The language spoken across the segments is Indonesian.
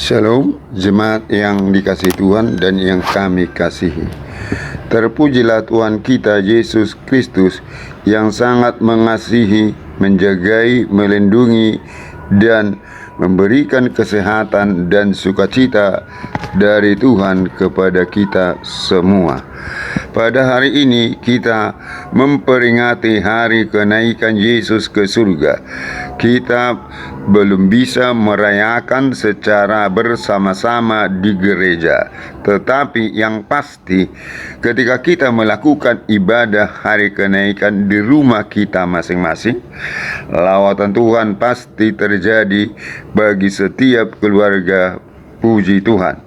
Shalom, jemaat yang dikasihi Tuhan dan yang kami kasihi. Terpujilah Tuhan kita Yesus Kristus yang sangat mengasihi, menjagai, melindungi, dan memberikan kesehatan dan sukacita dari Tuhan kepada kita semua. Pada hari ini kita memperingati hari kenaikan Yesus ke surga. Kita belum bisa merayakan secara bersama-sama di gereja, tetapi yang pasti ketika kita melakukan ibadah hari kenaikan di rumah kita masing-masing, lawatan Tuhan pasti terjadi bagi setiap keluarga. Puji Tuhan.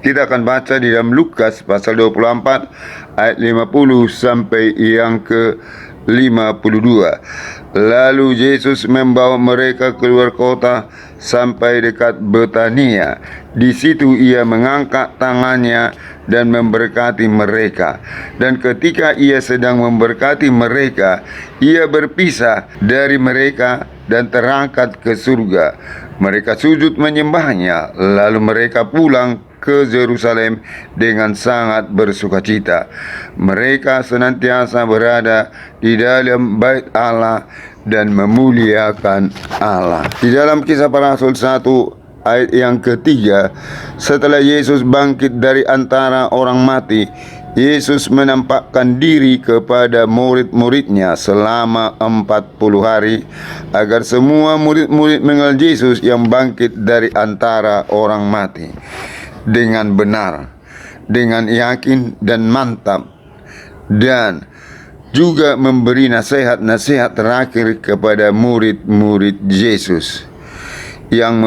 Kita akan baca di dalam Lukas pasal 24 ayat 50 sampai yang ke 52. Lalu Yesus membawa mereka keluar kota sampai dekat Betania. Di situ ia mengangkat tangannya dan memberkati mereka. Dan ketika ia sedang memberkati mereka, ia berpisah dari mereka dan terangkat ke surga. Mereka sujud menyembahnya, lalu mereka pulang ke Yerusalem dengan sangat bersukacita. Mereka senantiasa berada di dalam bait Allah dan memuliakan Allah. Di dalam Kisah Para Rasul 1 ayat yang ketiga, setelah Yesus bangkit dari antara orang mati, Yesus menampakkan diri kepada murid-muridnya selama 40 hari agar semua murid-murid mengenal Yesus yang bangkit dari antara orang mati dengan benar, dengan yakin dan mantap, dan juga memberi nasihat-nasihat terakhir kepada murid-murid Yesus yang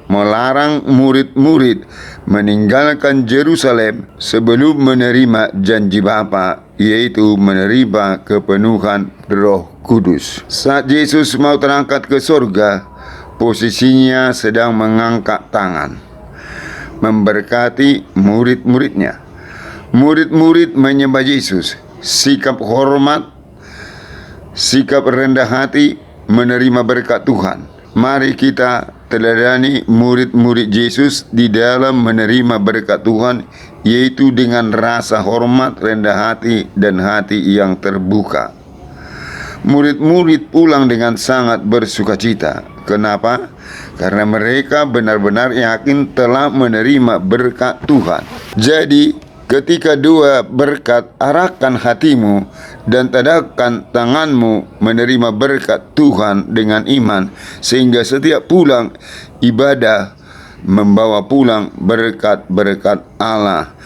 melarang murid-murid meninggalkan Yerusalem sebelum menerima janji Bapa, yaitu menerima kepenuhan Roh Kudus. Saat Yesus mau terangkat ke surga, posisinya sedang mengangkat tangan, memberkati murid-muridnya. Murid-murid menyembah Yesus, sikap hormat, sikap rendah hati, menerima berkat Tuhan. Mari kita teladani murid-murid Yesus di dalam menerima berkat Tuhan, yaitu dengan rasa hormat, rendah hati, dan hati yang terbuka. Murid-murid pulang dengan sangat bersukacita. Kenapa? Karena mereka benar-benar yakin telah menerima berkat Tuhan. Jadi, ketika dua berkat, arahkan hatimu dan tadahkan tanganmu menerima berkat Tuhan dengan iman, sehingga setiap pulang ibadah membawa pulang berkat-berkat Allah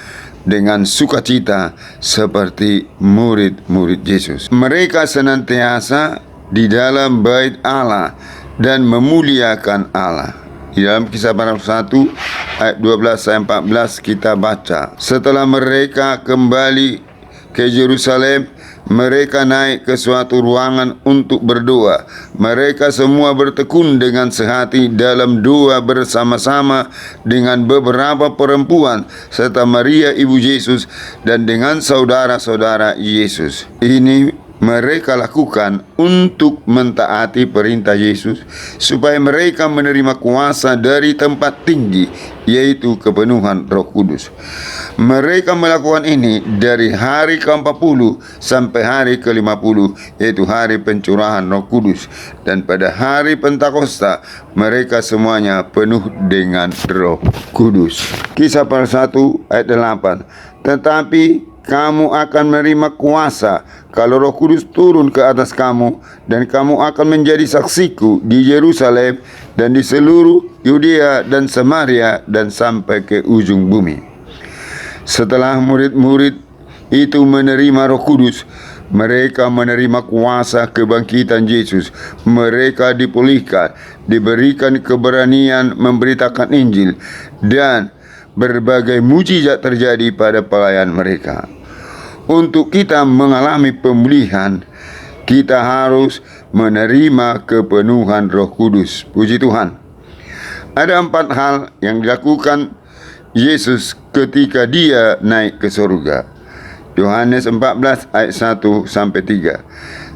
dengan sukacita seperti murid-murid Yesus. Mereka senantiasa di dalam bait Allah dan memuliakan Allah. Di dalam Kisah Para Rasul 1 ayat 12-14 kita baca, setelah mereka kembali ke Yerusalem, mereka naik ke suatu ruangan untuk berdoa. Mereka semua bertekun dengan sehati dalam doa bersama-sama dengan beberapa perempuan serta Maria ibu Yesus dan dengan saudara-saudara Yesus. Ini mereka lakukan untuk mentaati perintah Yesus supaya mereka menerima kuasa dari tempat tinggi, yaitu kepenuhan Roh Kudus. Mereka melakukan ini dari hari ke-40 sampai hari ke-50, yaitu hari pencurahan Roh Kudus. Dan pada hari Pentakosta mereka semuanya penuh dengan Roh Kudus. Kisah Para 1 ayat 8. Tetapi kamu akan menerima kuasa kalau Roh Kudus turun ke atas kamu, dan kamu akan menjadi saksiku di Yerusalem dan di seluruh Yudea dan Samaria dan sampai ke ujung bumi. Setelah murid-murid itu menerima Roh Kudus, mereka menerima kuasa kebangkitan Yesus. Mereka dipulihkan, diberikan keberanian memberitakan Injil, dan berbagai mujizat terjadi pada pelayan mereka. Untuk kita mengalami pemulihan, kita harus menerima kepenuhan Roh Kudus. Puji Tuhan. Ada 4 hal yang dilakukan Yesus ketika dia naik ke surga. Yohanes 14 ayat 1-3.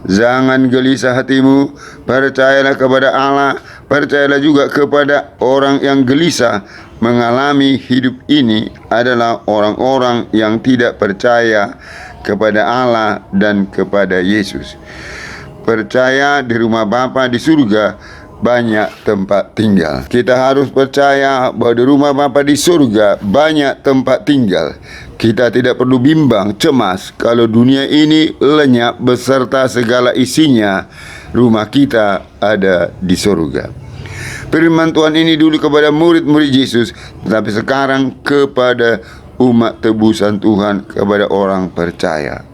Jangan gelisah hatimu, percayalah kepada Allah, percayalah juga kepada orang yang gelisah. mengalami hidup ini adalah orang-orang yang tidak percaya kepada Allah dan kepada Yesus. Percaya di rumah Bapa di surga banyak tempat tinggal. Kita harus percaya bahwa di rumah Bapa di surga banyak tempat tinggal. Kita tidak perlu bimbang, cemas kalau dunia ini lenyap beserta segala isinya. Rumah kita ada di surga. Firman Tuhan ini dulu kepada murid-murid Yesus, tetapi sekarang kepada umat tebusan Tuhan, kepada orang percaya.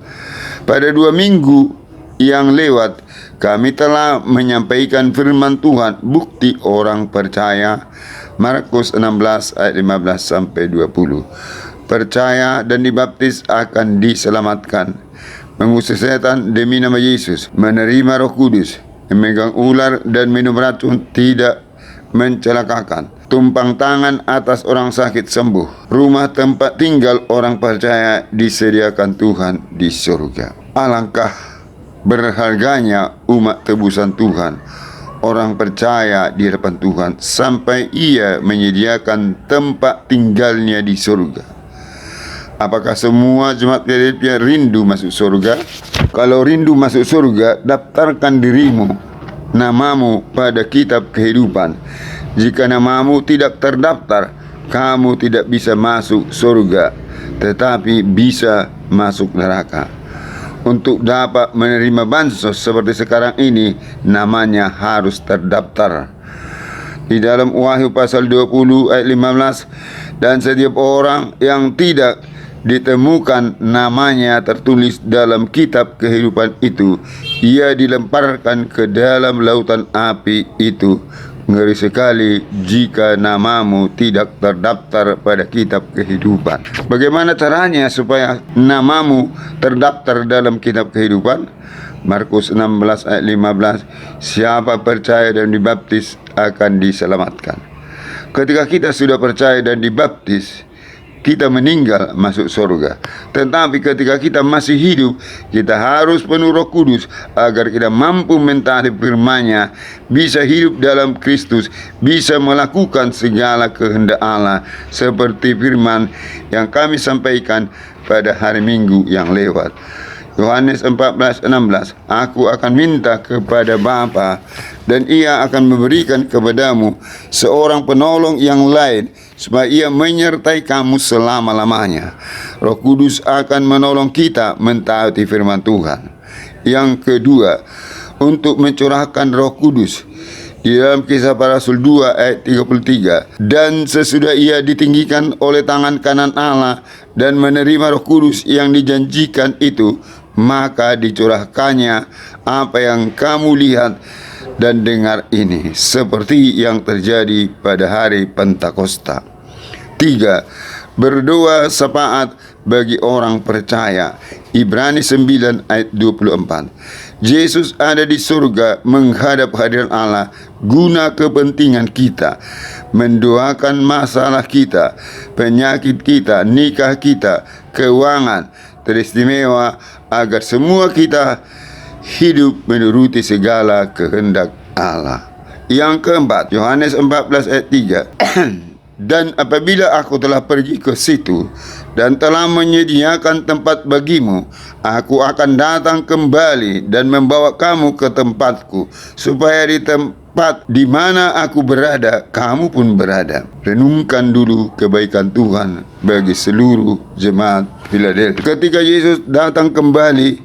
Pada 2 minggu yang lewat, kami telah menyampaikan firman Tuhan, bukti orang percaya, Markus 16 ayat 15 sampai 20. Percaya dan dibaptis akan diselamatkan, mengusir setan demi nama Yesus, menerima Roh Kudus, memegang ular dan minum racun tidak mencelakakan, tumpang tangan atas orang sakit sembuh, rumah tempat tinggal orang percaya disediakan Tuhan di surga. Alangkah berharganya umat tebusan Tuhan, orang percaya di hadapan Tuhan, sampai Ia menyediakan tempat tinggalnya di surga. Apakah semua jemaat Philadelphia rindu masuk surga? Kalau rindu masuk surga, daftarkan dirimu, namamu pada kitab kehidupan. Jika namamu tidak terdaftar, kamu tidak bisa masuk surga, tetapi bisa masuk neraka. Untuk dapat menerima bansos seperti sekarang ini, namanya harus terdaftar. Di dalam Wahyu pasal 20 ayat 15, dan setiap orang yang tidak ditemukan namanya tertulis dalam kitab kehidupan itu, ia dilemparkan ke dalam lautan api itu. Ngeri sekali jika namamu tidak terdaftar pada kitab kehidupan. Bagaimana caranya supaya namamu terdaftar dalam kitab kehidupan? Markus 16 ayat 15, siapa percaya dan dibaptis akan diselamatkan. Ketika kita sudah percaya dan dibaptis, kita meninggal masuk surga. Tetapi ketika kita masih hidup, kita harus penuh Roh Kudus agar kita mampu mentaati firman-Nya, bisa hidup dalam Kristus, bisa melakukan segala kehendak Allah seperti firman yang kami sampaikan pada hari Minggu yang lewat. Yohanes 14:16, aku akan minta kepada Bapa dan Ia akan memberikan kepadamu seorang penolong yang lain, supaya Ia menyertai kamu selama-lamanya. Roh Kudus akan menolong kita mentaati firman Tuhan. Yang kedua, untuk mencurahkan Roh Kudus. Di dalam Kisah Para Rasul 2 ayat 33, dan sesudah Ia ditinggikan oleh tangan kanan Allah dan menerima Roh Kudus yang dijanjikan itu, maka dicurahkannya apa yang kamu lihat dan dengar ini, seperti yang terjadi pada hari Pentakosta. 3. Berdoa syafaat bagi orang percaya. Ibrani 9 ayat 24. Yesus ada di surga menghadap hadirat Allah guna kepentingan kita, mendoakan masalah kita, penyakit kita, nikah kita, keuangan, teristimewa, agar semua kita hidup menuruti segala kehendak Allah. Yang keempat, Yohanes 14 ayat 3. Dan apabila aku telah pergi ke situ dan telah menyediakan tempat bagimu, aku akan datang kembali dan membawa kamu ke tempatku, supaya di tempat di mana aku berada, kamu pun berada. Renungkan dulu kebaikan Tuhan bagi seluruh jemaat Philadelphia. Ketika Yesus datang kembali,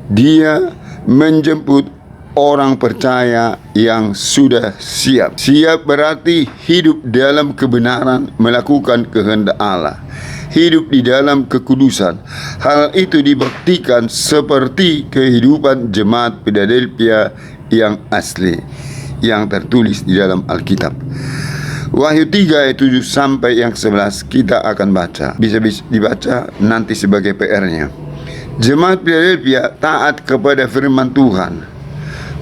Dia menjemput orang percaya yang sudah siap. Siap berarti hidup dalam kebenaran, melakukan kehendak Allah, hidup di dalam kekudusan. Hal itu dibuktikan seperti kehidupan jemaat Philadelphia yang asli, yang tertulis di dalam Alkitab. Wahyu 3 ayat 7 sampai yang 11 kita akan baca. Bisa dibaca nanti sebagai PR-nya. Jemaat Philadelphia taat kepada firman Tuhan.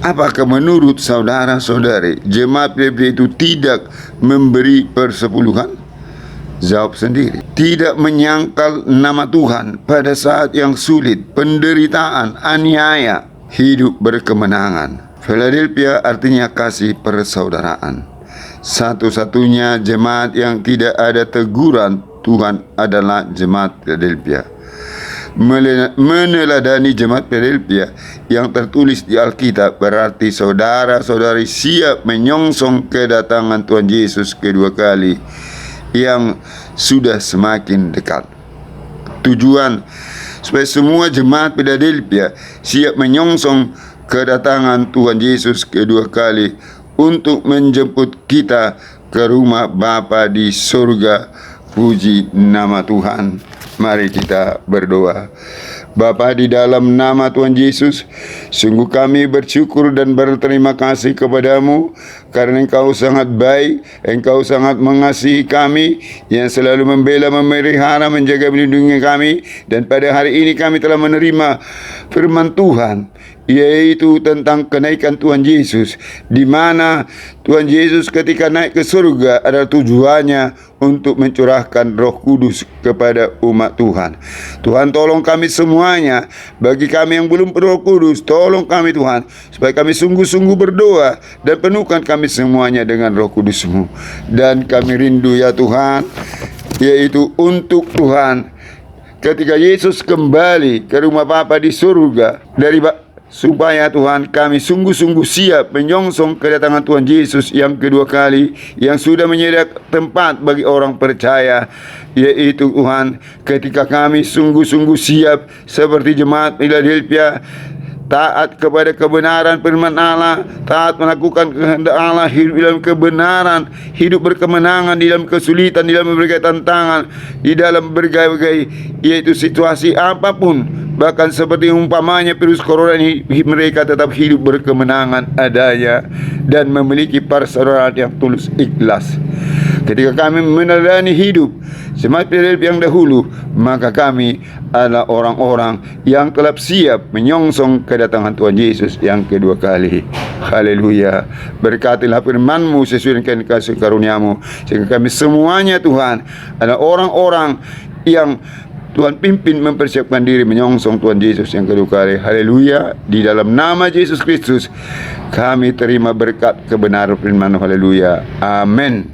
Apakah menurut saudara-saudari jemaat Philadelphia itu tidak memberi persepuluhan? Jawab sendiri. Tidak menyangkal nama Tuhan pada saat yang sulit, penderitaan, aniaya, hidup berkemenangan. Philadelphia artinya kasih persaudaraan. Satu-satunya jemaat yang tidak ada teguran Tuhan adalah jemaat Philadelphia. Meneladani jemaat Philadelphia yang tertulis di Alkitab berarti saudara-saudari siap menyongsong kedatangan Tuhan Yesus kedua kali yang sudah semakin dekat. Tujuan supaya semua jemaat Philadelphia siap menyongsong kedatangan Tuhan Yesus kedua kali untuk menjemput kita ke rumah Bapa di surga. Puji nama Tuhan. Mari kita berdoa. Bapa, di dalam nama Tuhan Yesus, sungguh kami bersyukur dan berterima kasih kepadamu karena Engkau sangat baik, Engkau sangat mengasihi kami, yang selalu membela, memelihara, menjaga, melindungi kami. Dan pada hari ini kami telah menerima firman Tuhan, yaitu tentang kenaikan Tuhan Yesus, di mana Tuhan Yesus ketika naik ke surga adalah tujuannya untuk mencurahkan Roh Kudus kepada umat Tuhan. Tuhan, tolong kami semuanya. Bagi kami yang belum Roh Kudus, tolong kami Tuhan, supaya kami sungguh-sungguh berdoa dan penuhkan kami semuanya dengan Roh Kudus-Mu. Dan kami rindu ya Tuhan, yaitu untuk Tuhan ketika Yesus kembali ke rumah Bapa di surga, supaya Tuhan kami sungguh-sungguh siap menyongsong kedatangan Tuhan Yesus yang kedua kali, yang sudah menyediakan tempat bagi orang percaya, yaitu Tuhan ketika kami sungguh-sungguh siap seperti jemaat Philadelphia, taat kepada kebenaran firman Allah, taat melakukan kehendak Allah, hidup dalam kebenaran, hidup berkemenangan di dalam kesulitan, di dalam berbagai tantangan, di dalam berbagai yaitu situasi apapun. Bahkan seperti umpamanya virus corona ini, mereka tetap hidup berkemenangan adanya dan memiliki persaudaraan yang tulus ikhlas. Ketika kami meneladani hidup jemaat Philadelphia yang dahulu, maka kami adalah orang-orang yang telah siap menyongsong kedatangan Tuhan Yesus yang kedua kali. Haleluya. Berkatilah firman-Mu sesuai dengan kasih karunia-Mu, sehingga kami semuanya Tuhan adalah orang-orang yang Tuhan pimpin mempersiapkan diri menyongsong Tuhan Yesus yang kedua kali. Haleluya. Di dalam nama Yesus Kristus kami terima berkat kebenaran firman-Mu. Haleluya. Amin.